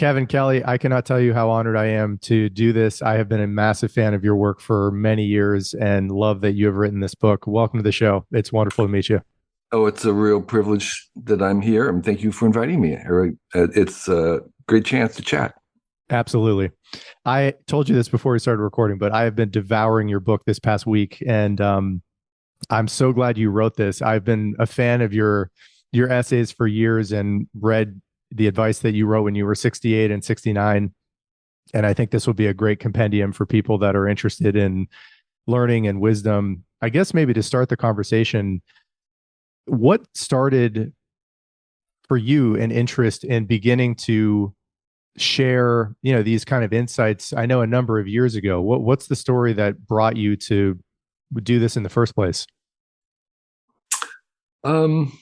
Kevin Kelly, I cannot tell you how honored I am to do this. I have been a massive fan of your work for many years and love that you have written this book. Welcome to the show. It's wonderful to meet you. Oh, it's a real privilege that I'm here, and thank you for inviting me, Eric. It's a great chance to chat. Absolutely. I told you this before we started recording, but I have been devouring your book this past week, and I'm so glad you wrote this. I've been a fan of your essays for years and read the advice that you wrote when you were 68 and 69. And I think this will be a great compendium for people that are interested in learning and wisdom. I guess maybe to start the conversation, what started for you an interest in beginning to share, these kind of insights? I know a number of years ago. What's the story that brought you to do this in the first place? Um,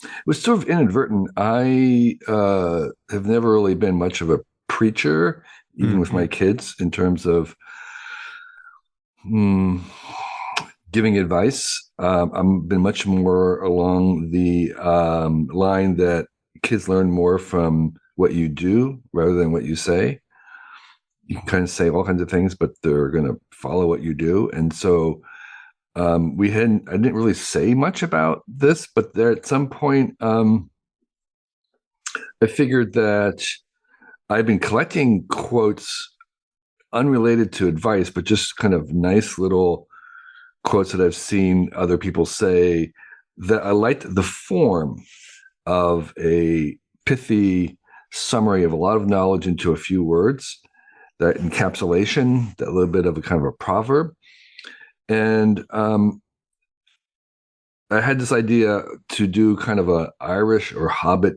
it was sort of inadvertent. I have never really been much of a preacher, even with my kids, in terms of hmm, giving advice. I've been much more along the line that kids learn more from what you do rather than what you say. You can kind of say all kinds of things, but they're going to follow what you do. And so I didn't really say much about this, but there at some point, I figured that I've been collecting quotes unrelated to advice, but just kind of nice little quotes that I've seen other people say, that I liked the form of a pithy summary of a lot of knowledge into a few words, that encapsulation, that little bit of a kind of a proverb. And I had this idea to do kind of a Irish or Hobbit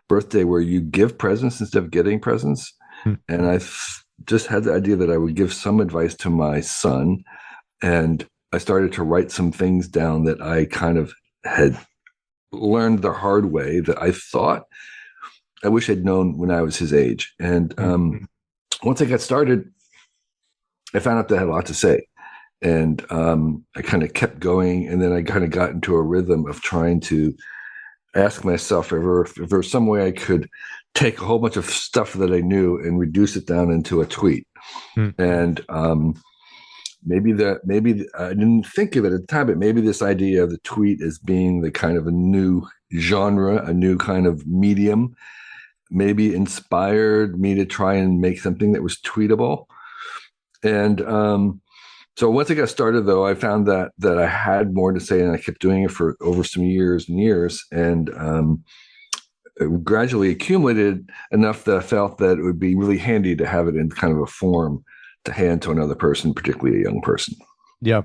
birthday where you give presents instead of getting presents. And just had the idea that I would give some advice to my son. And I started to write some things down that I kind of had learned the hard way that I thought I wish I'd known when I was his age. And once I got started, I found out that I had a lot to say. And I kind of kept going. And then I kind of got into a rhythm of trying to ask myself if there was some way I could take a whole bunch of stuff that I knew and reduce it down into a tweet. And maybe I didn't think of it at the time, but maybe this idea of the tweet as being the kind of a new genre, a new kind of medium, maybe inspired me to try and make something that was tweetable. And so once I got started, though, I found that I had more to say, and I kept doing it for over some years and years, and it gradually accumulated enough that I felt that it would be really handy to have it in kind of a form to hand to another person, particularly a young person. Yeah.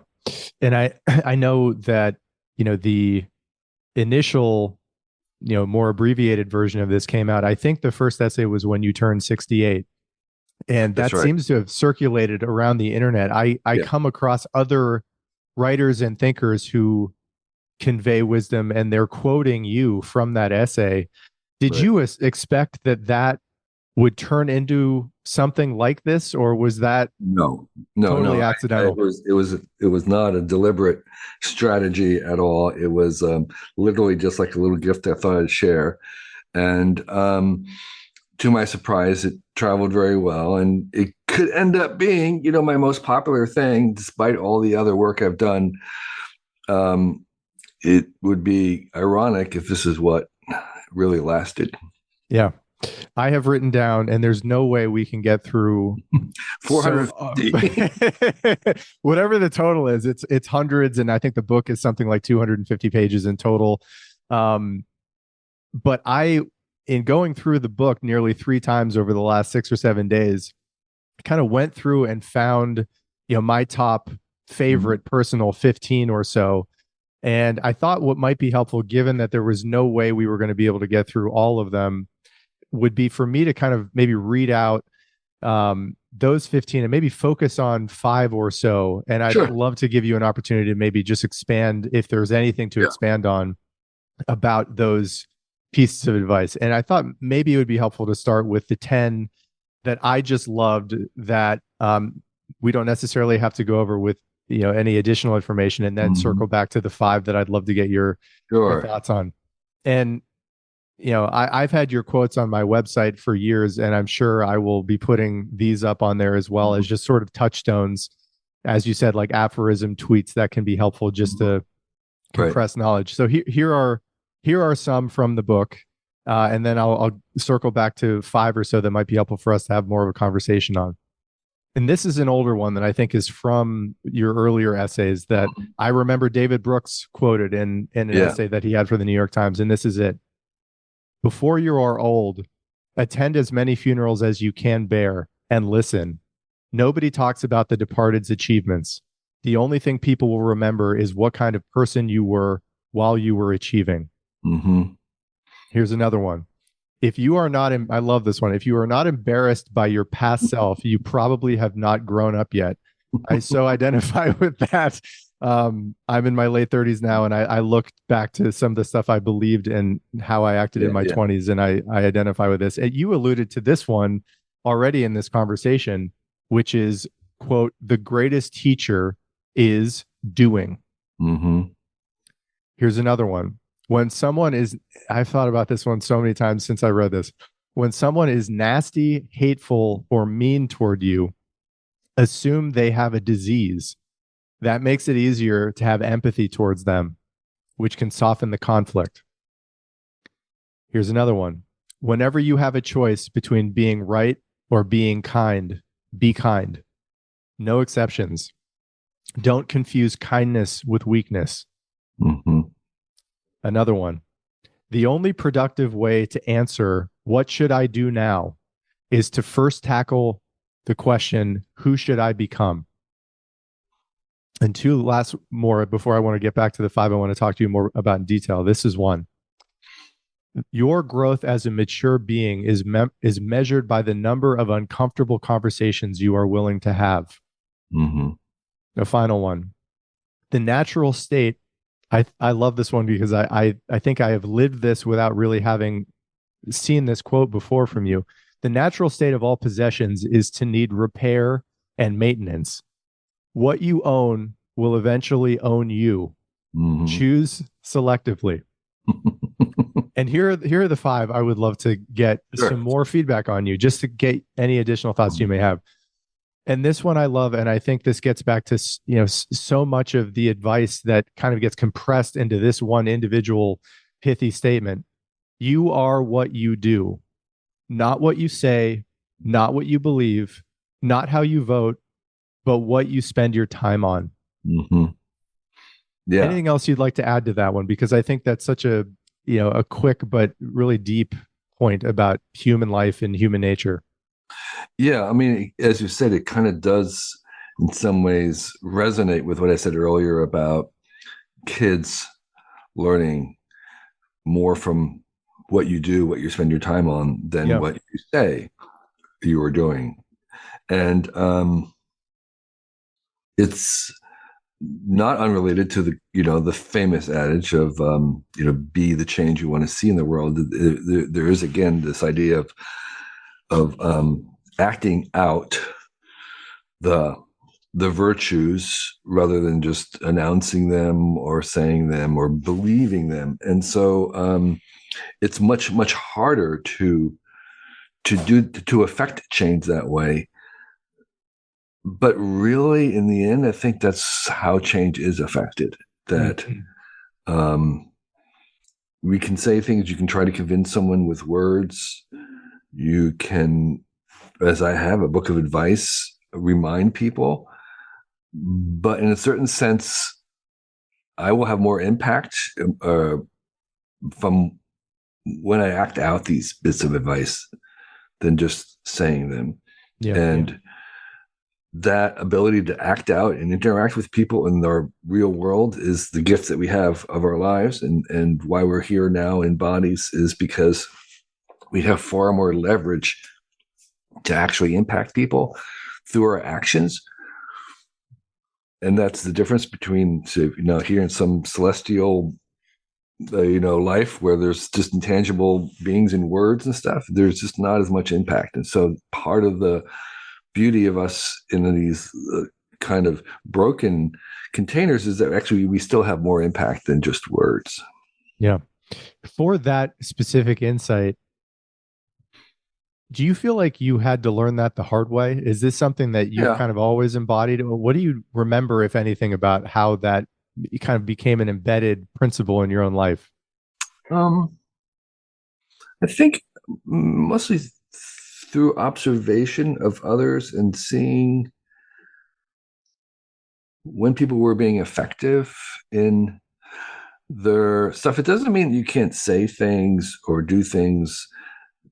And I know that, the initial, more abbreviated version of this came out. I think the first essay was when you turned 68. And That's that right. seems to have circulated around the internet. I Yeah. come across other writers and thinkers who convey wisdom and they're quoting you from that essay. Did Right. you expect that would turn into something like this, or was that No, no, totally no. accidental? It was not a deliberate strategy at all. It was literally just like a little gift I thought I'd share. And to my surprise, it traveled very well, and it could end up being, my most popular thing, despite all the other work I've done. It would be ironic if this is what really lasted. Yeah. I have written down, and there's no way we can get through 450. whatever the total is. It's hundreds, and I think the book is something like 250 pages in total. Um, but in going through the book nearly 3 times over the last 6 or 7 days, kind of went through and found, my top favorite personal 15 or so. And I thought what might be helpful, given that there was no way we were going to be able to get through all of them, would be for me to kind of maybe read out those 15 and maybe focus on 5 or so. And I'd Sure. love to give you an opportunity to maybe just expand, if there's anything to Yeah. expand on about those pieces of advice. And I thought maybe it would be helpful to start with the 10 that I just loved, that we don't necessarily have to go over with any additional information, and then Mhm. circle back to the 5 that I'd love to get your Sure. thoughts on. And I've had your quotes on my website for years, and I'm sure I will be putting these up on there as well as just sort of touchstones, as you said, like aphorism tweets that can be helpful just to Right. compress knowledge. So here are some from the book, and then I'll circle back to five or so that might be helpful for us to have more of a conversation on. And this is an older one that I think is from your earlier essays that I remember David Brooks quoted in an Yeah. essay that he had for the New York Times, and this is it. Before you are old, attend as many funerals as you can bear and listen. Nobody talks about the departed's achievements. The only thing people will remember is what kind of person you were while you were achieving. Hmm. Here's another one. If you are not, I love this one. If you are not embarrassed by your past self, you probably have not grown up yet. I so identify with that. I'm in my late 30s now, and I looked back to some of the stuff I believed and how I acted in Yeah. my Yeah. 20s, and I identify with this. And you alluded to this one already in this conversation, which is, quote, the greatest teacher is doing. Hmm. Here's another one. When someone is, I've thought about this one so many times since I read this. When someone is nasty, hateful, or mean toward you, assume they have a disease. That makes it easier to have empathy towards them, which can soften the conflict. Here's another one. Whenever you have a choice between being right or being kind, be kind. No exceptions. Don't confuse kindness with weakness. Hmm. Another one. The only productive way to answer, what should I do now, is to first tackle the question, who should I become? And two last more before I want to get back to the five I want to talk to you more about in detail. This is one. Your growth as a mature being is measured by the number of uncomfortable conversations you are willing to have. Hmm. The final one. The natural state, I love this one because I think I have lived this without really having seen this quote before from you. The natural state of all possessions is to need repair and maintenance. What you own will eventually own you. Hmm. Choose selectively. And here are the five I would love to get some Sure. more feedback on you, just to get any additional thoughts you may have. And this one I love, and I think this gets back to so much of the advice that kind of gets compressed into this one individual pithy statement. You are what you do, not what you say, not what you believe, not how you vote, but what you spend your time on. Hmm. Yeah. Anything else you'd like to add to that one? Because I think that's such a quick but really deep point about human life and human nature. Yeah. I mean, as you said, it kind of does in some ways resonate with what I said earlier about kids learning more from what you do, what you spend your time on, than Yeah. what you say you are doing. And it's not unrelated to the famous adage of be the change you want to see in the world. There is again this idea of acting out the the virtues rather than just announcing them or saying them or believing them. And so it's much harder to affect change that way. But really, in the end, I think that's how change is affected. That Mhm. um, we can say things. You can try to convince someone with words. You can, as I have, a book of advice, remind people. But in a certain sense, I will have more impact from when I act out these bits of advice than just saying them. Yeah. And that ability to act out and interact with people in our real world is the gift that we have of our lives. And why we're here now in bodies is because we have far more leverage to actually impact people through our actions. And that's the difference between, so, here in some celestial life where there's just intangible beings and words and stuff, there's just not as much impact. And so part of the beauty of us in these kind of broken containers is that actually we still have more impact than just words. Yeah. For that specific insight, do you feel like you had to learn that the hard way? Is this something that you've Yeah. kind of always embodied? What do you remember, if anything, about how that kind of became an embedded principle in your own life? Um, I think mostly through observation of others and seeing when people were being effective in their stuff. It doesn't mean you can't say things or do things,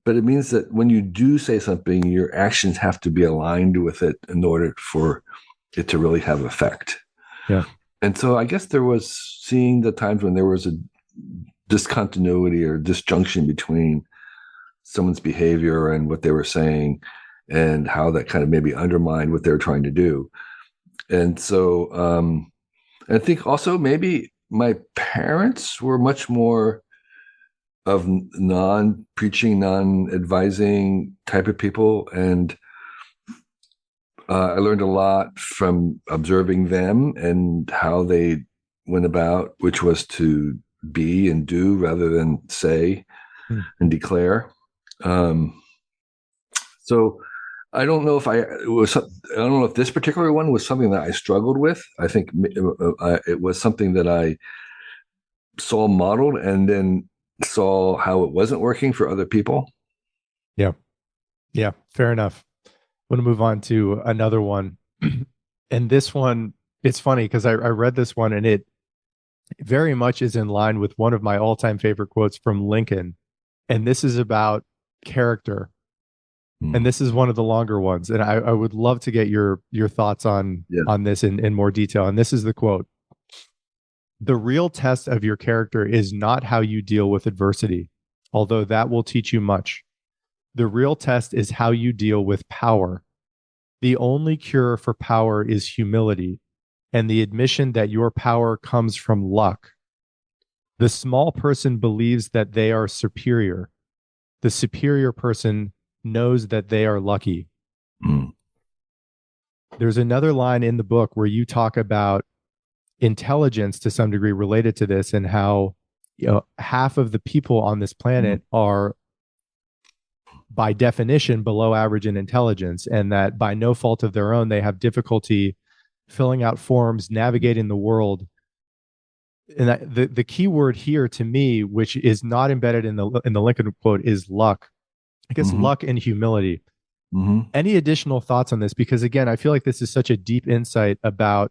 but it means that when you do say something, your actions have to be aligned with it in order for it to really have effect. Yeah. And so I guess there was seeing the times when there was a discontinuity or disjunction between someone's behavior and what they were saying and how that kind of maybe undermined what they were trying to do. And so I think also maybe my parents were much more of non-preaching, non-advising type of people. And I learned a lot from observing them and how they went about, which was to be and do rather than say Hmm. and declare. Um, so I don't know if I don't know if this particular one was something that I struggled with. I think it was something that I saw modeled and then saw how it wasn't working for other people. Yeah. Yeah. Fair enough. I want to move on to another one. And this one, it's funny because I read this one and it very much is in line with one of my all-time favorite quotes from Lincoln. And this is about character. And Hmm. this is one of the longer ones. And I would love to get your thoughts Yeah. on this in more detail. And this is the quote: "The real test of your character is not how you deal with adversity, although that will teach you much. The real test is how you deal with power. The only cure for power is humility and the admission that your power comes from luck. The small person believes that they are superior. The superior person knows that they are lucky." Hmm. There's another line in the book where you talk about intelligence to some degree related to this, and how half of the people on this Hmm. planet are by definition below average in intelligence, and that by no fault of their own they have difficulty filling out forms, navigating the world. And the key word here to me, which is not embedded in the Lincoln quote, is luck. I guess Hmm. luck and humility. Hmm. Any additional thoughts on this? Because again, I feel like this is such a deep insight about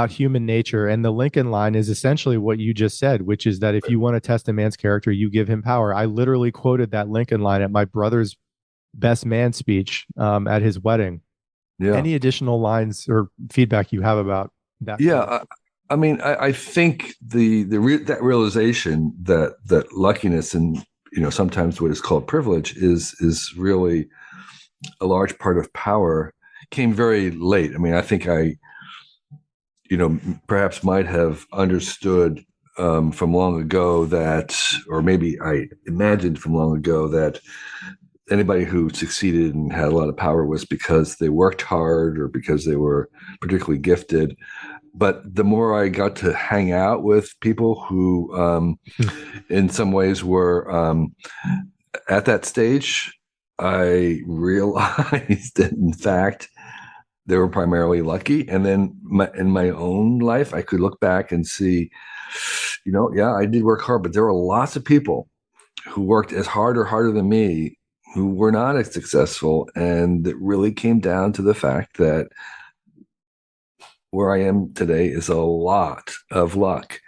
human nature. And the Lincoln line is essentially what you just said, which is that if you want to test a man's character, you give him power. I literally quoted that Lincoln line at my brother's best man speech at his wedding. Yeah. Any additional lines or feedback you have about that Yeah. quote? I mean, I think that realization that luckiness and sometimes what is called privilege is really a large part of power came very late. I mean, I think I perhaps might have understood from long ago that, or maybe I imagined from long ago that anybody who succeeded and had a lot of power was because they worked hard or because they were particularly gifted. But the more I got to hang out with people who, in some ways, were at that stage, I realized that, in fact, they were primarily lucky. And then in my own life, I could look back and see, yeah, I did work hard, but there were lots of people who worked as hard or harder than me who were not as successful. And it really came down to the fact that where I am today is a lot of luck.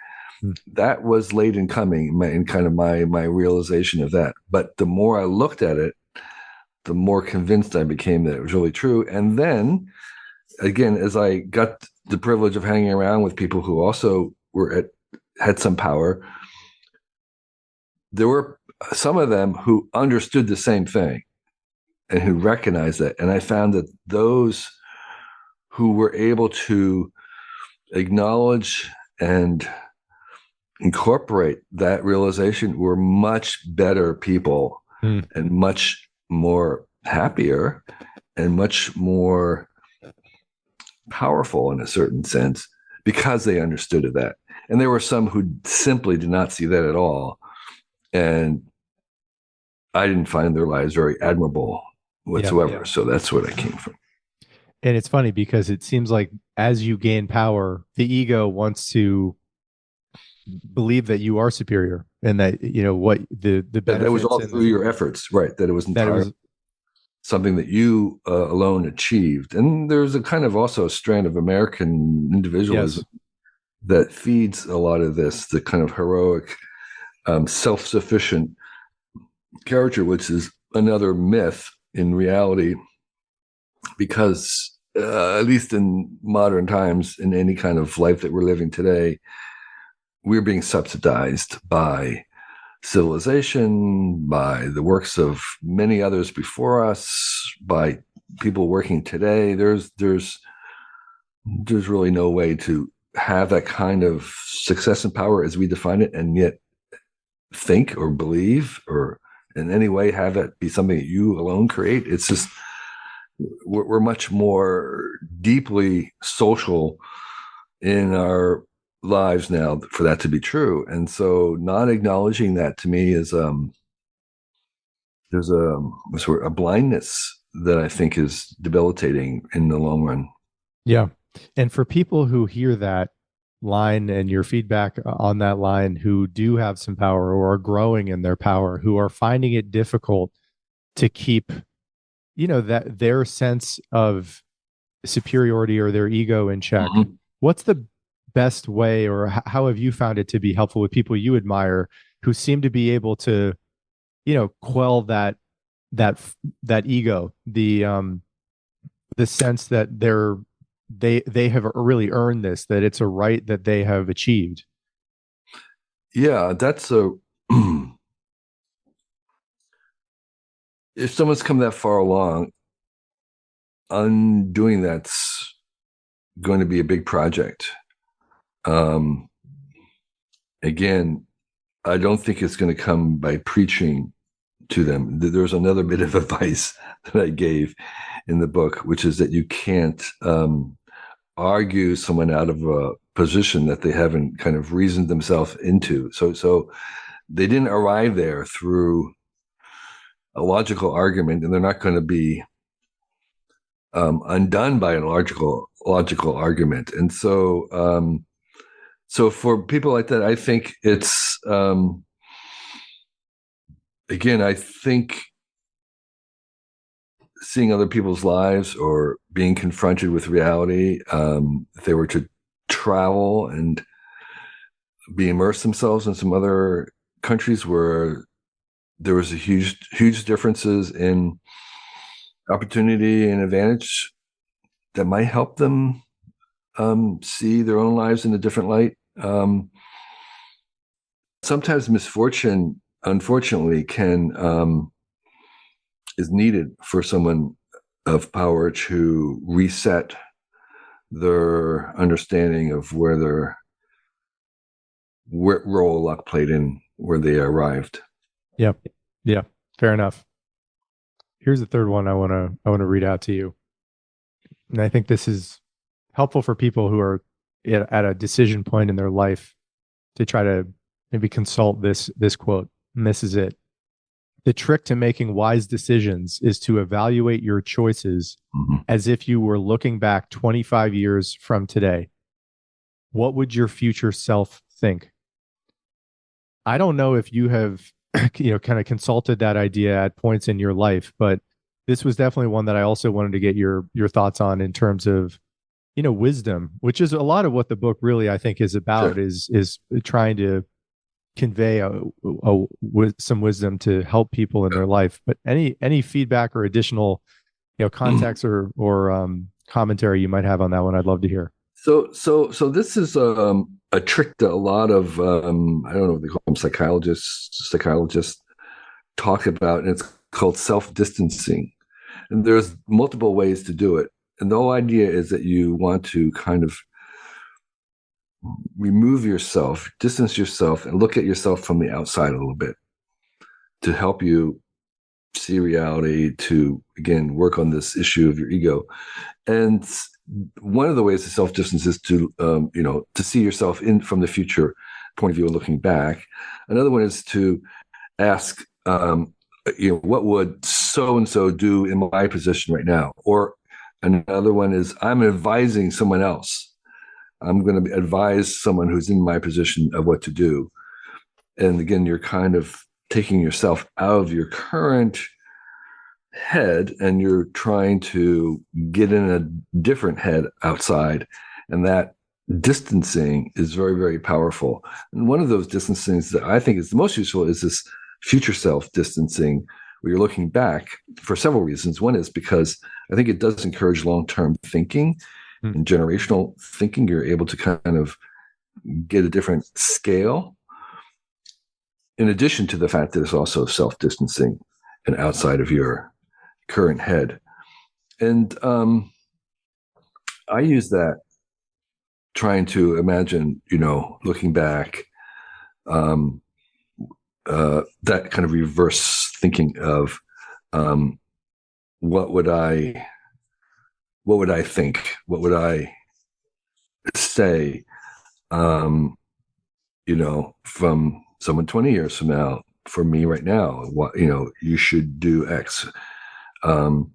That was late in coming, in kind of my realization of that. But the more I looked at it, the more convinced I became that it was really true. And then again, as I got the privilege of hanging around with people who also had some power, there were some of them who understood the same thing and who recognized that. And I found that those who were able to acknowledge and incorporate that realization were much better people Mm. and much more happier and much more powerful in a certain sense because they understood that. And there were some who simply did not see that at all. And I didn't find their lives very admirable Yeah. whatsoever. So that's what I came from. And it's funny because it seems like as you gain power, the ego wants to believe that you are superior and that, what the That was benefits all and through your efforts, right? That it was that it entirely was, something that you alone achieved. And there's a kind of also a strand of American individualism yes. that feeds a lot of this, the kind of heroic, self-sufficient character, which is another myth in reality, because at least in modern times, in any kind of life that we're living today, we're being subsidized by civilization, by the works of many others before us, by people working today. There's really no way to have that kind of success and power as we define it, and yet think or believe or in any way have that be something that you alone create. It's just we're much more deeply social in our lives now for that to be true. And so not acknowledging that to me is there's a sort of a blindness that I think is debilitating in the long run. Yeah. And for people who hear that line and your feedback on that line, who do have some power or are growing in their power, who are finding it difficult to keep, that their sense of superiority or their ego in check, Mhm. what's the best way, or how have you found it to be helpful with people you admire who seem to be able to, quell that that ego, the sense that they have really earned this, that it's a right that they have achieved. Yeah, that's a if someone's come that far along, undoing that's going to be a big project. Um, Again, I don't think it's going to come by preaching to them. There's another bit of advice that I gave in the book, which is that you can't argue someone out of a position that they haven't kind of reasoned themselves into. So they didn't arrive there through a logical argument, and they're not going to be undone by a logical argument. And so for people like that, I think it's again, I think seeing other people's lives or being confronted with reality, if they were to travel and be immersed themselves in some other countries where there was a huge differences in opportunity and advantage, that might help them see their own lives in a different light. Sometimes misfortune, unfortunately, can is needed for someone of power to reset their understanding of where their role luck played in where they arrived. Yep. Yeah. Fair enough. Here's the third one I want to read out to you. And I think this is helpful for people who are at a decision point in their life to try to maybe consult this quote. And this is it. The trick to making wise decisions is to evaluate your choices Mm-hmm. as if you were looking back 25 years from today. What would your future self think? I don't know if you have, kind of consulted that idea at points in your life, but this was definitely one that I also wanted to get your thoughts on in terms of, wisdom, which is a lot of what the book really, I think, is about, Sure. is trying to convey some wisdom to help people in their life. But any feedback or additional, context or commentary you might have on that one, I'd love to hear. So this is a trick that a lot of I don't know what they call them, psychologists talk about, and it's called self-distancing. And there's multiple ways to do it. And the whole idea is that you want to kind of remove yourself, distance yourself, and look at yourself from the outside a little bit to help you see reality, to again work on this issue of your ego. And one of the ways to self-distance is to to see yourself in from the future point of view and looking back. Another one is to ask, what would so and so do in my position right now? Or another one is, I'm advising someone else. I'm going to advise someone who's in my position of what to do. And again, you're kind of taking yourself out of your current head and you're trying to get in a different head outside. And that distancing is very, very powerful. And one of those distancings that I think is the most useful is this future self distancing, where you're looking back for several reasons. One is because I think it does encourage long-term thinking and generational thinking. You're able to kind of get a different scale, in addition to the fact that it's also self-distancing and outside of your current head. And I use that trying to imagine, looking back, that kind of reverse thinking of what would I think? What would I say, from someone 20 years from now, for me right now, what, you should do X. And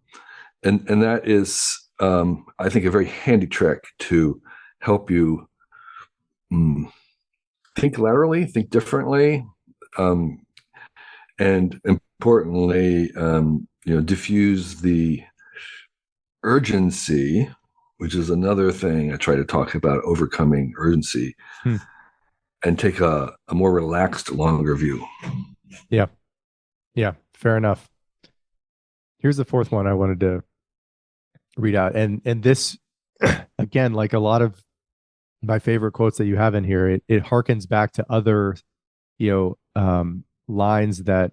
that is, I think, a very handy trick to help you think laterally, think differently, and importantly, diffuse the urgency, which is another thing I try to talk about, overcoming urgency, and take a more relaxed, longer view. Yeah. Yeah. Fair enough. Here's the fourth one I wanted to read out. And this, again, like a lot of my favorite quotes that you have in here, it harkens back to other, lines that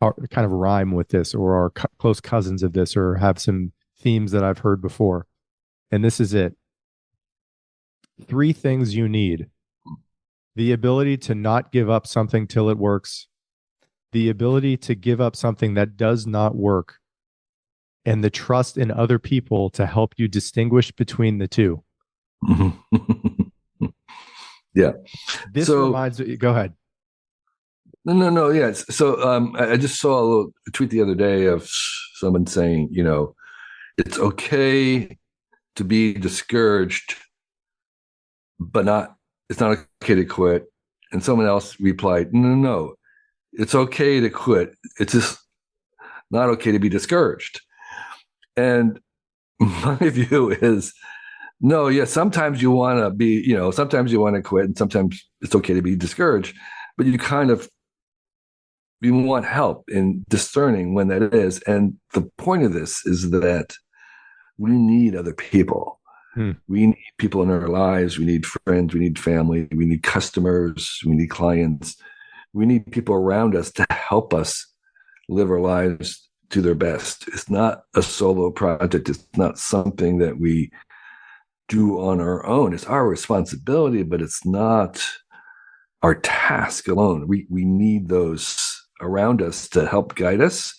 are kind of rhyme with this or are close cousins of this or have some themes that I've heard before. And this is it. 3 things you need: the ability to not give up something till it works, the ability to give up something that does not work, and the trust in other people to help you distinguish between the two. Yeah. This reminds me, go ahead. No. Yeah. So I just saw a little tweet the other day of someone saying, it's okay to be discouraged, but it's not okay to quit. And someone else replied, no, it's okay to quit. It's just not okay to be discouraged. And my view is, no, yeah, sometimes you want to be, sometimes you want to quit and sometimes it's okay to be discouraged, but you want help in discerning when that is. And the point of this is that we need other people. We need people in our lives. We need friends. We need family. We need customers. We need clients. We need people around us to help us live our lives to their best. It's not a solo project. It's not something that we do on our own. It's our responsibility, but it's not our task alone. We need those around us to help guide us.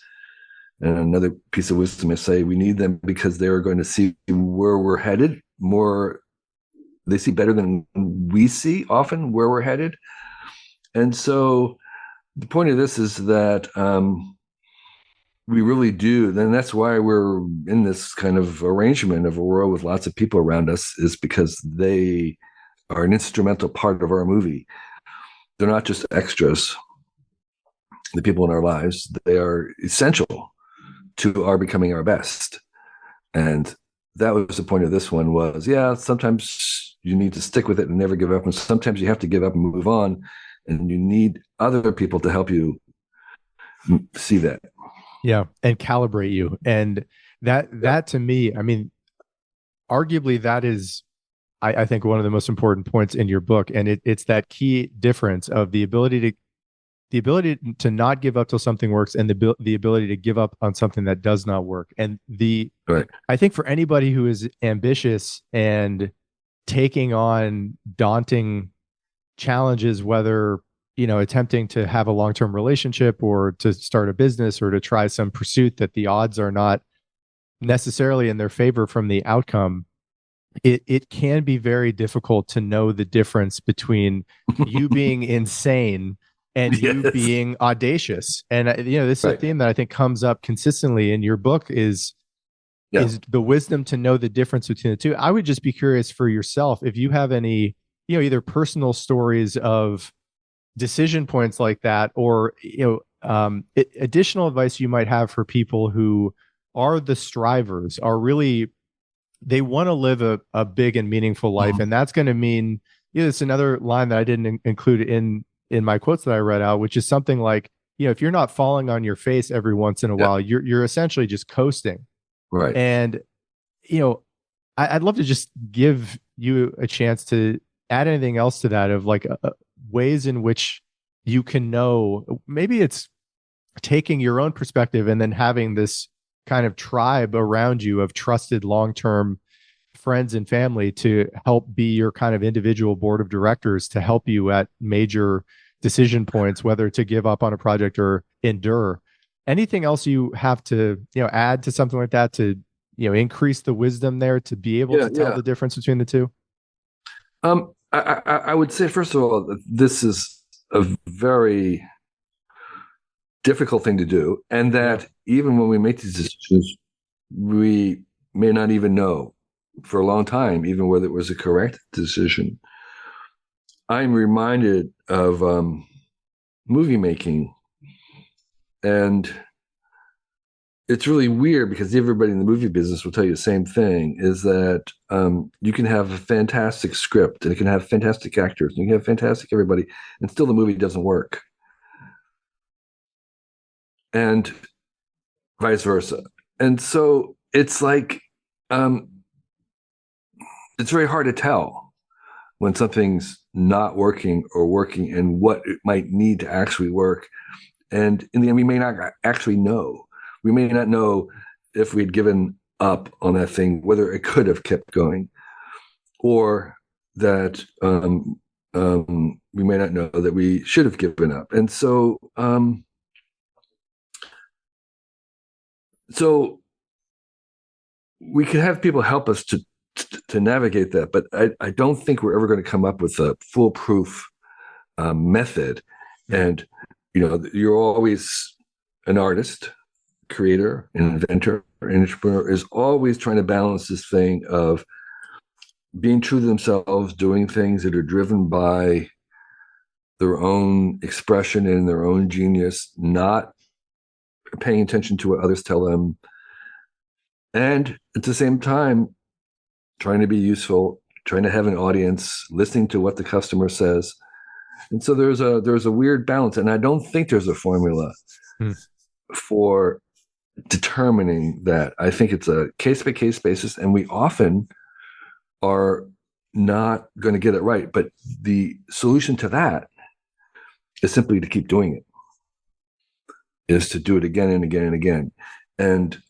And another piece of wisdom I say, we need them because they're going to see where we're headed more. They see better than we see often where we're headed. And so the point of this is that we really do. Then that's why we're in this kind of arrangement of a world with lots of people around us, is because they are an instrumental part of our movie. They're not just extras. The people in our lives, they are essential to our becoming our best. And that was the point of this one was, sometimes you need to stick with it and never give up. And sometimes you have to give up and move on. And you need other people to help you see that. Yeah. And calibrate you. And that to me, I mean, arguably that is, I think, one of the most important points in your book. And it's that key difference of the ability to not give up till something works, and the ability to give up on something that does not work. And right. I think for anybody who is ambitious and taking on daunting challenges, whether, attempting to have a long-term relationship or to start a business or to try some pursuit that the odds are not necessarily in their favor from the outcome, it can be very difficult to know the difference between you being insane and you Yes. being audacious. And this is a Right. theme that I think comes up consistently in your book Yeah. is the wisdom to know the difference between the two. I would just be curious for yourself if you have any, either personal stories of decision points like that, or additional advice you might have for people who are the strivers, are really, they want to live a big and meaningful life, Mhm. and that's going to mean, it's another line that I didn't include in my quotes that I read out, which is something like, if you're not falling on your face every once in a Yeah. while, you're essentially just coasting. Right. And you know I'd love to just give you a chance to add anything else to that, of like ways in which you can know, maybe it's taking your own perspective and then having this kind of tribe around you of trusted long-term friends and family to help be your kind of individual board of directors to help you at major decision points, whether to give up on a project or endure. Anything else you have to, add to something like that to, increase the wisdom there to be able Yeah. to tell Yeah. the difference between the two? I would say, first of all, that this is a very difficult thing to do, and Yeah. that even when we make these decisions, we may not even know for a long time, even whether it was a correct decision. I'm reminded of movie making, and it's really weird because everybody in the movie business will tell you the same thing: is that you can have a fantastic script and it can have fantastic actors and you can have fantastic everybody, and still the movie doesn't work, and vice versa. And so it's like um, it's very hard to tell when something's not working or working and what it might need to actually work. And in the end, we may not actually know. We may not know if we'd given up on that thing, whether it could have kept going, or that we may not know that we should have given up. And so we can have people help us to navigate that, but I don't think we're ever going to come up with a foolproof method. Mm. And you're always an artist, creator, an inventor, an entrepreneur is always trying to balance this thing of being true to themselves, doing things that are driven by their own expression and their own genius, not paying attention to what others tell them, and at the same time trying to be useful, trying to have an audience, listening to what the customer says. And so there's a weird balance, and I don't think there's a formula Mm. for determining that. I think it's a case by case basis, and we often are not going to get it right. But the solution to that is simply to keep doing it, is to do it again and again and again. And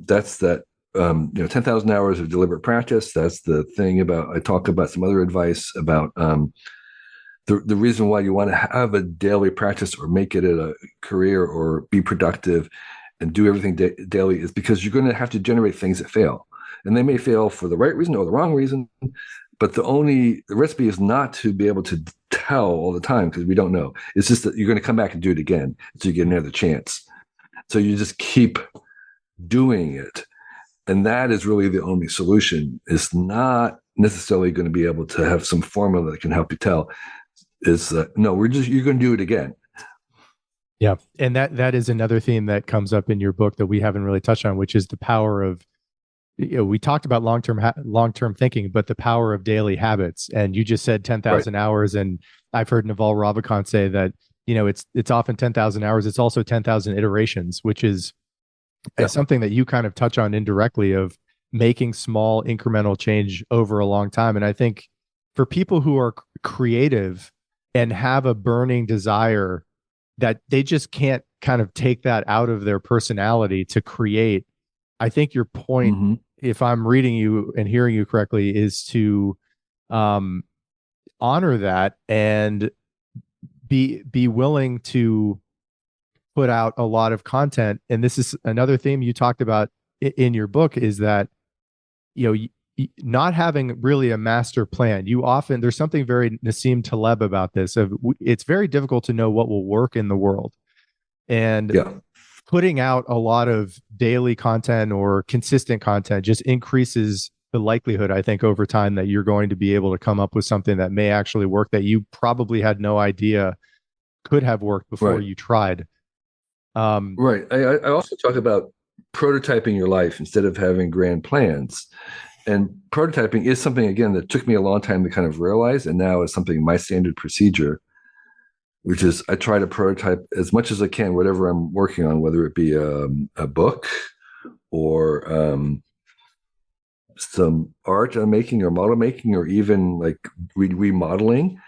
that's that 10,000 hours of deliberate practice. That's the thing about, I talk about some other advice about the reason why you want to have a daily practice or make it a career or be productive and do everything daily is because you're going to have to generate things that fail. And they may fail for the right reason or the wrong reason. But the recipe is not to be able to tell all the time because we don't know. It's just that you're going to come back and do it again. So you get another chance. So you just keep doing it. And that is really the only solution. It's not necessarily going to be able to have some formula that can help you tell. Is no, you're going to do it again. Yeah. And that is another theme that comes up in your book that we haven't really touched on, which is the power of, we talked about long-term thinking, but the power of daily habits. And you just said Right. 10,000 hours. And I've heard Naval Ravikant say that, it's often 10,000 hours. It's also 10,000 iterations, which is Yeah. something that you kind of touch on indirectly, of making small incremental change over a long time. And I think for people who are creative and have a burning desire that they just can't kind of take that out of their personality to create, I think your point, Mm-hmm. if I'm reading you and hearing you correctly, is to um, honor that and be willing to put out a lot of content. And this is another theme you talked about in your book, is that you know not having really a master plan, you often, there's something very Nassim Taleb about this. It's very difficult to know what will work in the world. And Yeah. putting out a lot of daily content or consistent content just increases the likelihood, I think, over time that you're going to be able to come up with something that may actually work that you probably had no idea could have worked before Right. you tried. Um, Right. I also talk about prototyping your life instead of having grand plans. And prototyping is something, again, that took me a long time to kind of realize. And now is something my standard procedure, which is I try to prototype as much as I can, whatever I'm working on, whether it be a book or some art I'm making or model making, or even like remodeling.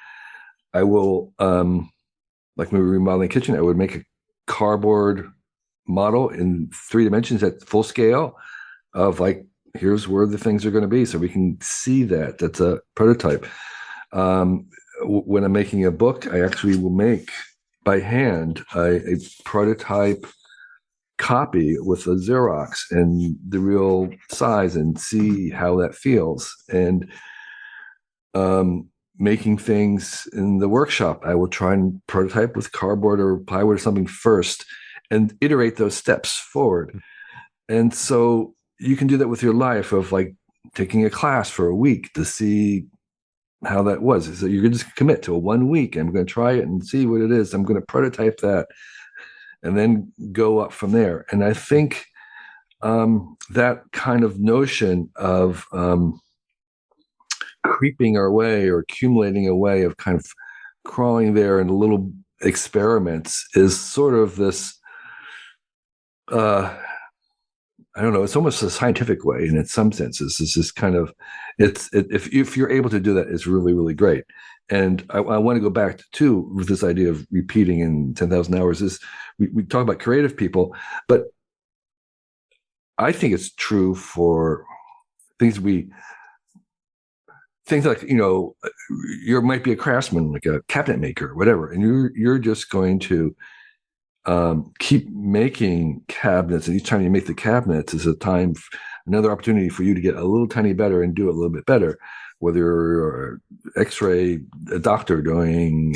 I will, like when we were remodeling the kitchen, I would make a cardboard model in 3 dimensions at full scale of like, here's where the things are going to be. So we can see that. That's a prototype. When I'm making a book, I actually will make by hand a prototype copy with a Xerox and the real size and see how that feels. And making things in the workshop, I will try and prototype with cardboard or plywood or something first and iterate those steps forward. And so you can do that with your life of like taking a class for a week to see how that was. So you can just commit to a 1 week. I'm going to try it and see what it is. I'm going to prototype that and then go up from there. And I think that kind of notion of creeping our way or accumulating a way of kind of crawling there in little experiments is sort of this I don't know, it's almost a scientific way in some senses. It's just kind of if you're able to do that, it's really, really great. And I want to go back to too with this idea of repeating in 10,000 hours is we talk about creative people, but I think it's true for things things like, you might be a craftsman, like a cabinet maker, whatever, and you're just going to keep making cabinets, and each time you make the cabinets is another opportunity for you to get a little tiny better and do it a little bit better. Whether you're X-ray a doctor doing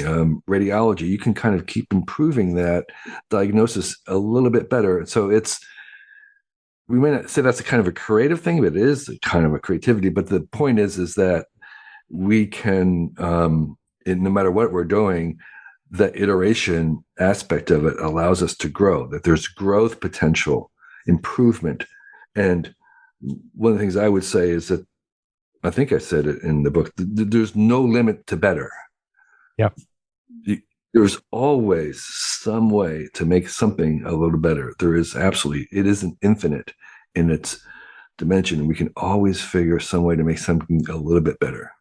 radiology, you can kind of keep improving that diagnosis a little bit better. So we may not say that's a kind of a creative thing, but it is a kind of a creativity. But the point is that we can, no matter what we're doing, the iteration aspect of it allows us to grow, that there's growth potential, improvement. And one of the things I would say is that, I think I said it in the book, there's no limit to better. yeah. There's always some way to make something a little better. There is absolutely, it isn't infinite in its dimension. We can always figure some way to make something a little bit better.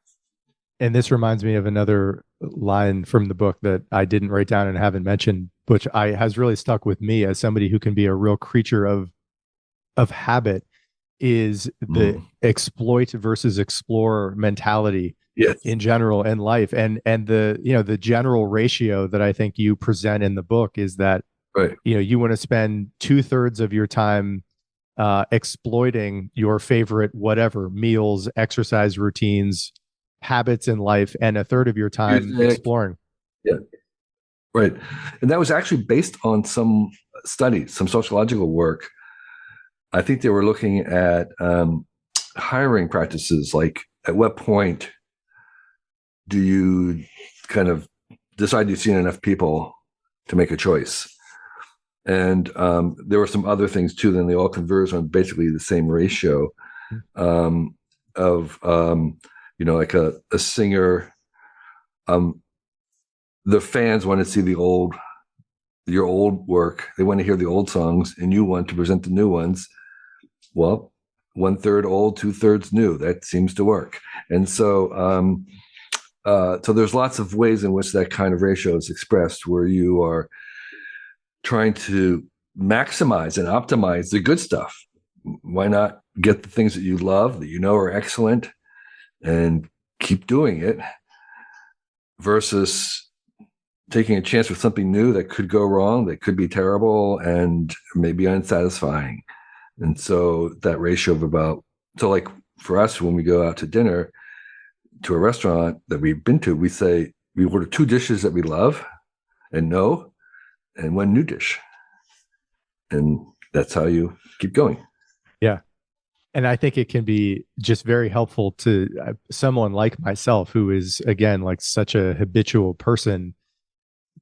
And this reminds me of another line from the book that I didn't write down and haven't mentioned, which has really stuck with me as somebody who can be a real creature of habit, is the exploit versus explore mentality Yes. in general in life. And the general ratio that I think you present in the book is that Right. you want to spend 2/3 of your time exploiting your favorite whatever meals, exercise routines, habits in life, and 1/3 of your time Music. exploring. Yeah. Right. And that was actually based on some studies, some sociological work. I think they were looking at hiring practices, like at what point do you kind of decide you've seen enough people to make a choice? And there were some other things too, then they all converge on basically the same ratio of like a singer. The fans want to see your old work. They want to hear the old songs, and you want to present the new ones. Well, 1/3 old, 2/3 new. That seems to work. And so, so there's lots of ways in which that kind of ratio is expressed, where you are trying to maximize and optimize the good stuff. Why not get the things that you love, that you know are excellent, and keep doing it, versus taking a chance with something new that could go wrong, that could be terrible and maybe unsatisfying. And so that ratio of like for us, when we go out to dinner to a restaurant that we've been to, we say we order 2 dishes that we love and know, and 1 new dish, and that's how you keep going. Yeah. And I think it can be just very helpful to someone like myself, who is, again, like such a habitual person,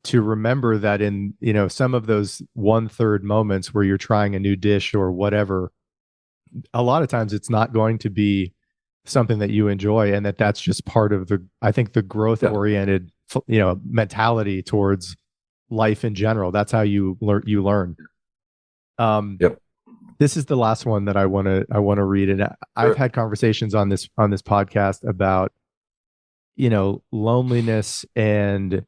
to remember that in, some of those 1/3 moments where you're trying a new dish or whatever, a lot of times it's not going to be something that you enjoy, and that's just part of I think the growth oriented, mentality towards life in general. That's how you learn. Yep. This is the last one that I want to read, and I've had conversations on this podcast about, loneliness and,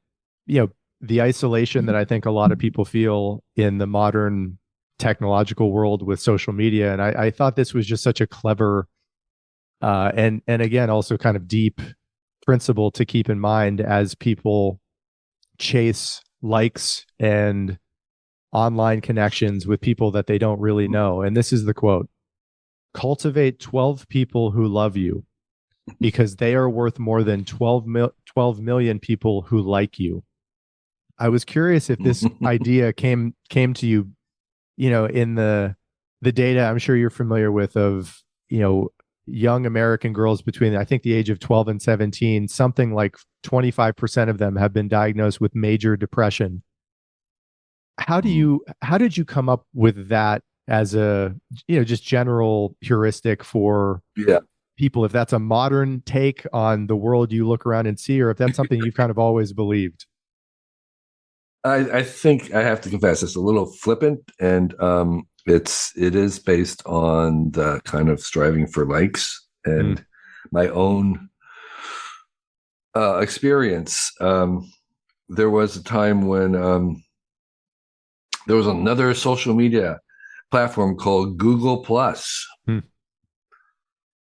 the isolation that I think a lot of people feel in the modern technological world with social media. And I thought this was just such a clever, and again, also kind of deep principle to keep in mind as people chase likes and online connections with people that they don't really know. And this is the quote: cultivate 12 people who love you, because they are worth more than 12 million people who like you. I was curious if this idea came to you, in the data I'm sure you're familiar with of, young American girls between, I think, the age of 12 and 17, something like 25% of them have been diagnosed with major depression. How did you come up with that as a, just general heuristic for people, if that's a modern take on the world you look around and see, or if that's something you've kind of always believed? I think I have to confess it's a little flippant, and it is based on the kind of striving for likes and my own experience. There was a time when there was another social media platform called Google Plus,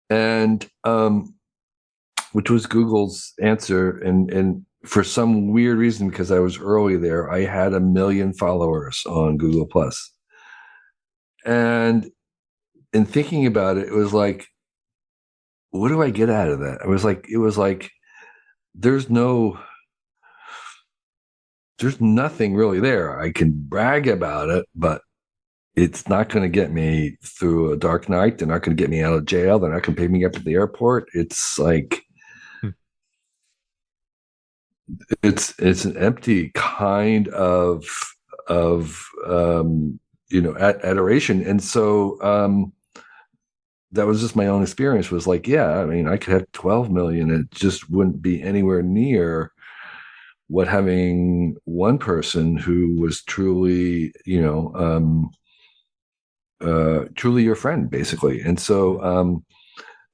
and which was Google's answer, and for some weird reason, because I was early there, I had 1 million followers on Google Plus. And in thinking about it, it was like, what do I get out of that? It was like, there's nothing really there. I can brag about it, but it's not going to get me through a dark night. They're not going to get me out of jail. They're not going to pick me up at the airport. It's like, it's an empty kind of adoration. And so that was just my own experience, was like, yeah, I mean, I could have 12 million, and it just wouldn't be anywhere near what having one person who was truly, truly your friend, basically. And so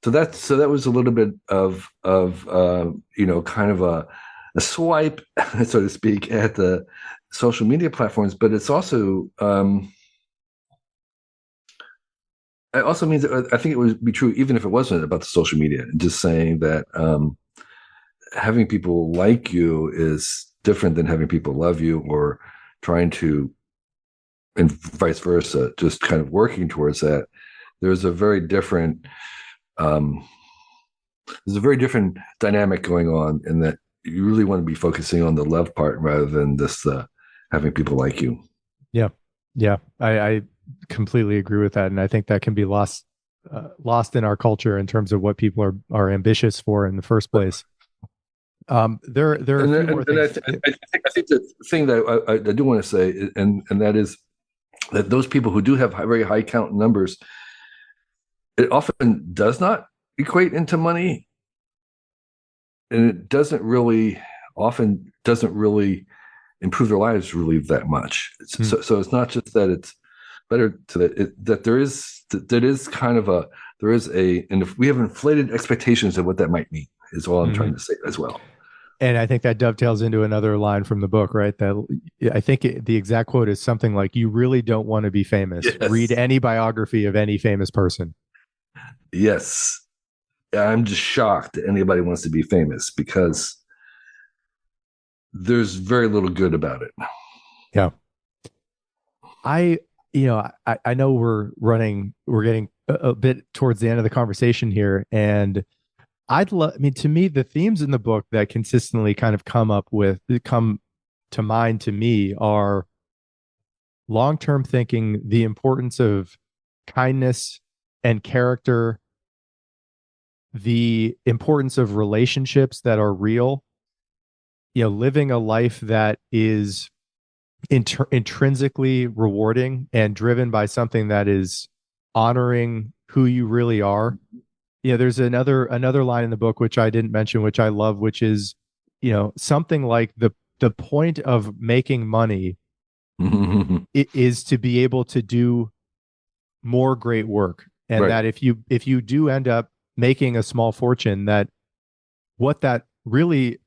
that was a little bit of kind of a swipe, so to speak, at the social media platforms. But it's also it also means that I think it would be true even if it wasn't about the social media. Just saying that having people like you is different than having people love you, or trying to, and vice versa, just kind of working towards that. There's a very different dynamic going on, in that you really want to be focusing on the love part rather than just having people like you. Yeah. I completely agree with that. And I think that can be lost in our culture in terms of what people are ambitious for in the first place. There are a few more things. I think the thing that I do want to say, and that is that those people who do have very high count numbers, it often does not equate into money, and it doesn't really improve their lives really that much. So it's not just that it's better to that there is and if we have inflated expectations of what that might mean, is all I'm trying to say as well. And I think that dovetails into another line from the book, right? That I think the exact quote is something like, "You really don't want to be famous. Yes. Read any biography of any famous person." Yes. I'm just shocked that anybody wants to be famous, because there's very little good about it. Yeah. I know we're getting a bit towards the end of the conversation here, and I'd love. I mean, to me, the themes in the book that consistently kind of come to mind to me are long-term thinking, the importance of kindness and character, the importance of relationships that are real, living a life that is intrinsically rewarding and driven by something that is honoring who you really are. There's another line in the book which I didn't mention, which I love, which is, something like the point of making money is to be able to do more great work. And Right. that if you do end up making a small fortune, that what that really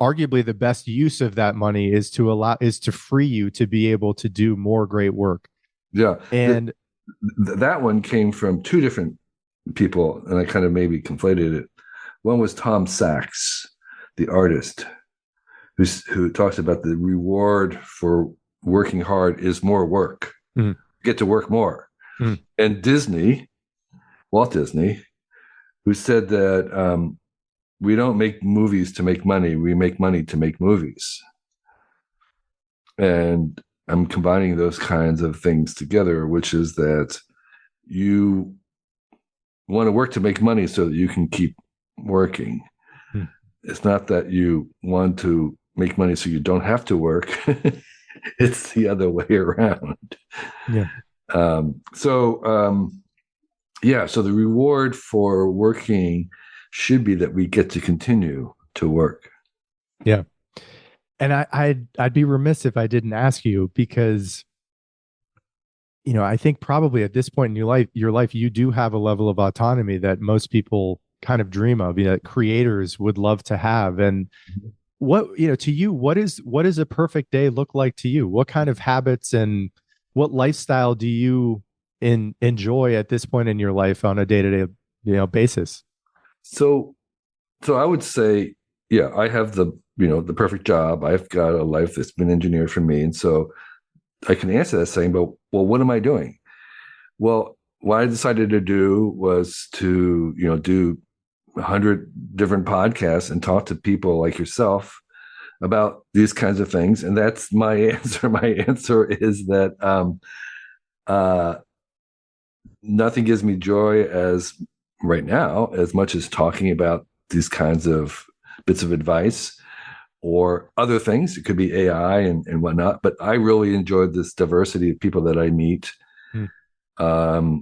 arguably the best use of that money is to free you to be able to do more great work. Yeah. And That one came from two different people, and I kind of maybe conflated it. One was Tom Sachs, the artist, who talks about the reward for working hard is more work. mm, Get to work more. mm, And Walt Disney, who said that we don't make movies to make money, we make money to make movies. And I'm combining those kinds of things together, which is that you want to work to make money so that you can keep working. mm. It's not that you want to make money so you don't have to work. It's the other way around. Yeah. So the reward for working should be that we get to continue to work. Yeah. And I'd be remiss if I didn't ask you, because I think probably at this point in your life, you do have a level of autonomy that most people kind of dream of, creators would love to have. And to you, what does a perfect day look like to you? What kind of habits and what lifestyle do you enjoy at this point in your life on a day-to-day, basis? So I would say, yeah, I have the perfect job. I've got a life that's been engineered for me. And so I can answer that saying, but well, what am I doing? Well, what I decided to do was to, do 100 different podcasts and talk to people like yourself about these kinds of things. And that's my answer. My answer is that nothing gives me joy as right now as much as talking about these kinds of bits of advice or other things. It could be AI and whatnot, but I really enjoyed this diversity of people that I meet. Hmm.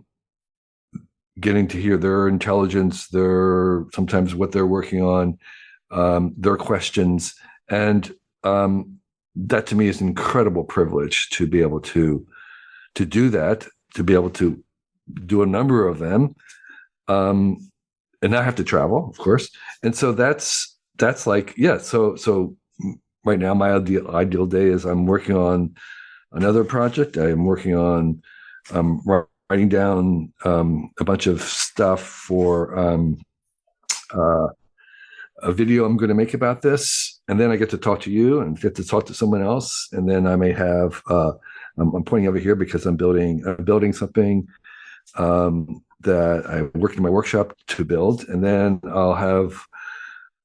Getting to hear their intelligence, sometimes what they're working on, their questions. And that to me is an incredible privilege to be able to do that, to be able to do a number of them, and not have to travel, of course. And so that's like, yeah. So right now, my ideal day is I'm working on another project. I am working on writing down a bunch of stuff for a video I'm going to make about this, and then I get to talk to you and get to talk to someone else, and then I may have I'm pointing over here because I'm building something that I worked in my workshop to build, and then I'll have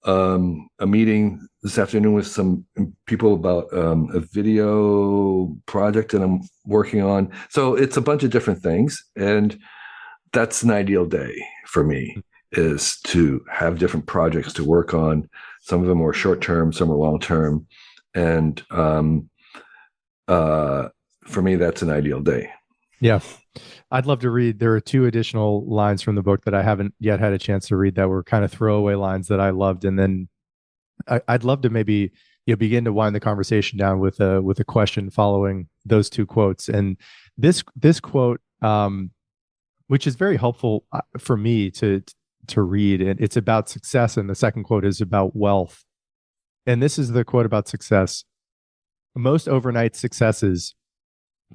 a meeting this afternoon with some people about a video project that I'm working on. So it's a bunch of different things, and that's an ideal day for me, is to have different projects to work on. Some of them are short term, some are long term, and for me, that's an ideal day. Yeah. I'd love to read. There are two additional lines from the book that I haven't yet had a chance to read that were kind of throwaway lines that I loved. And then I'd love to maybe begin to wind the conversation down with a question following those two quotes. And this quote, which is very helpful for me to read, and it's about success. And the second quote is about wealth. And this is the quote about success. Most overnight successes,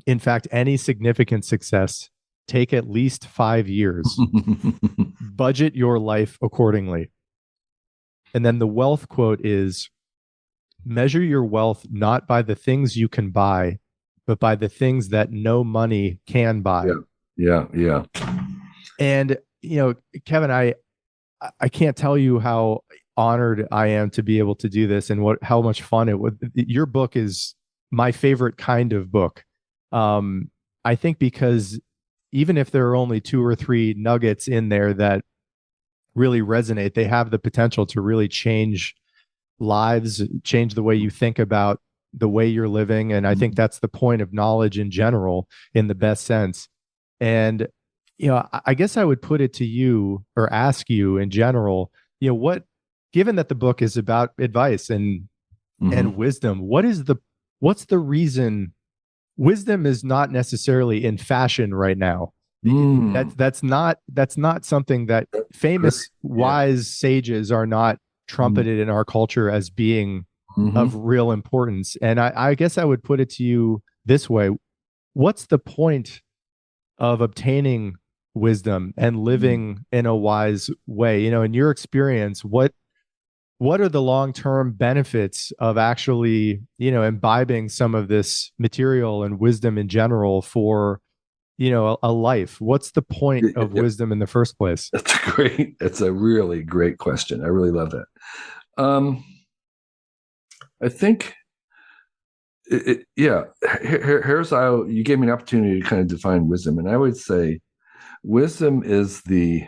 in fact, any significant success, take at least 5 years. Budget your life accordingly. And then the wealth quote is, measure your wealth not by the things you can buy, but by the things that no money can buy. Yeah. And Kevin, I can't tell you how honored I am to be able to do this and how much fun it would. Your book is my favorite kind of book. I think because even if there are only two or three nuggets in there that really resonate, they have the potential to really change lives, change the way you think about the way you're living. And I think that's the point of knowledge in general, in the best sense. And, I guess I would put it to you or ask you in general, given that the book is about advice and Mm-hmm. wisdom, what's the reason wisdom is not necessarily in fashion right now? Mm. That's not something that Great. famous Yeah. wise sages are not trumpeted in our culture as being of Mm-hmm. real importance. And I guess I would put it to you this way. What's the point of obtaining wisdom and living in a wise way? In your experience, what are the long-term benefits of actually, imbibing some of this material and wisdom in general for, a life? What's the point of Yep. wisdom in the first place? That's a really great question. I really love that. Um, I think, yeah, here's how you gave me an opportunity to kind of define wisdom. And I would say wisdom is the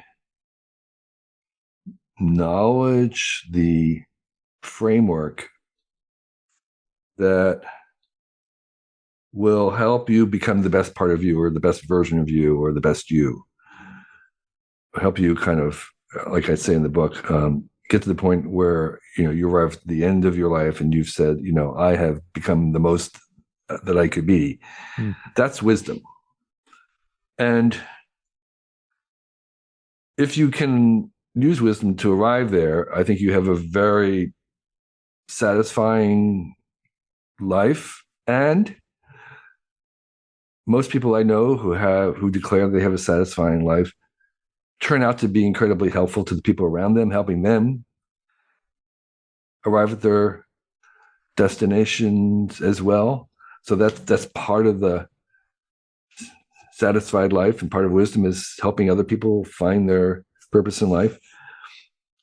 knowledge, the framework that will help you become the best part of you or the best version of you or the best you. Help you kind of, like I say in the book, get to the point where you arrive at the end of your life and you've said, I have become the most that I could be. Hmm. That's wisdom. And if you can use wisdom to arrive there, I think you have a very satisfying life. And most people I know who declare they have a satisfying life turn out to be incredibly helpful to the people around them, helping them arrive at their destinations as well. So that's part of the satisfied life, and part of wisdom is helping other people find their purpose in life.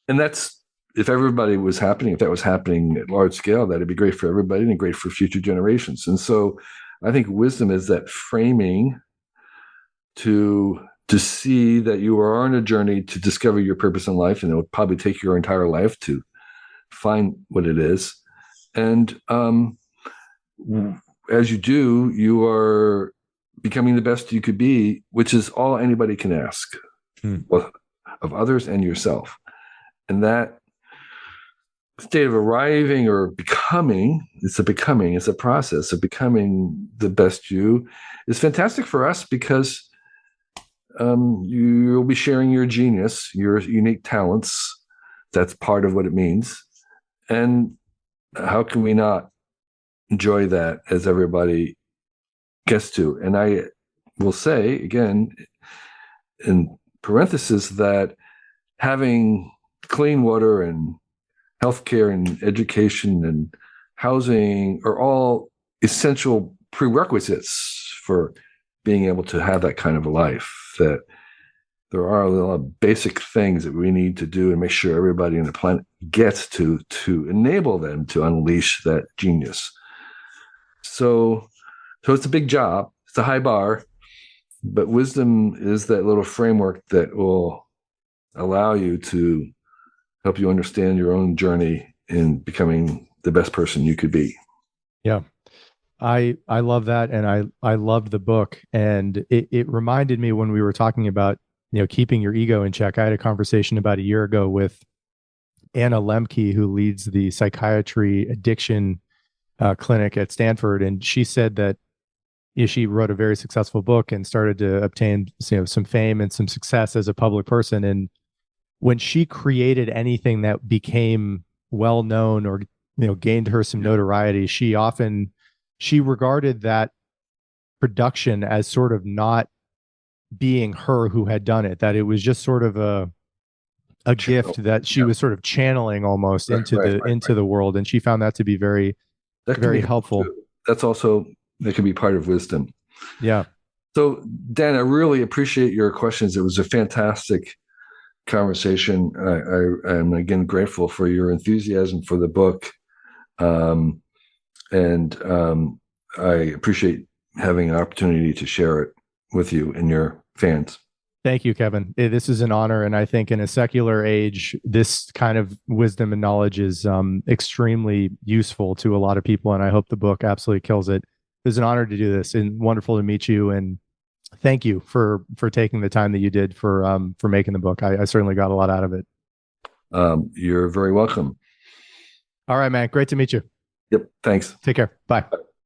And that's if that was happening at large scale, that'd be great for everybody and great for future generations. And so I think wisdom is that framing to see that you are on a journey to discover your purpose in life, and it will probably take your entire life to find what it is. And as you do, you are becoming the best you could be, which is all anybody can ask Hmm. of others and yourself. And that state of arriving or becoming, it's a process of becoming the best you, is fantastic for us because you'll be sharing your genius, your unique talents. That's part of what it means. And how can we not enjoy that as everybody gets to? And I will say again, in parenthesis, that having clean water and healthcare and education and housing are all essential prerequisites for being able to have that kind of a life. That there are a lot of basic things that we need to do and make sure everybody on the planet gets to enable them to unleash that genius. So it's a big job. It's a high bar, but wisdom is that little framework that will allow you to help you understand your own journey in becoming the best person you could be. Yeah. I love that, and I loved the book, and it reminded me when we were talking about keeping your ego in check. I had a conversation about a year ago with Anna Lemke, who leads the psychiatry addiction clinic at Stanford, and she said that she wrote a very successful book and started to obtain some fame and some success as a public person. And when she created anything that became well known or gained her some notoriety, she regarded that production as sort of not being her who had done it, that it was just sort of a Channel. gift that she Yeah. was sort of channeling almost Right, right, right, into right. the world. And she found that to be very, That can be very helpful helpful. too. That can be part of wisdom. Yeah. So, Dan, I really appreciate your questions. It was a fantastic conversation. I am again grateful for your enthusiasm for the book, um, and I appreciate having an opportunity to share it with you and your fans. Thank you, Kevin. This is an honor. And I think in a secular age, this kind of wisdom and knowledge is extremely useful to a lot of people. And I hope the book absolutely kills it. It was an honor to do this and wonderful to meet you. And thank you for taking the time that you did for making the book. I certainly got a lot out of it. You're very welcome. All right, man. Great to meet you. Yep. Thanks. Take care. Bye.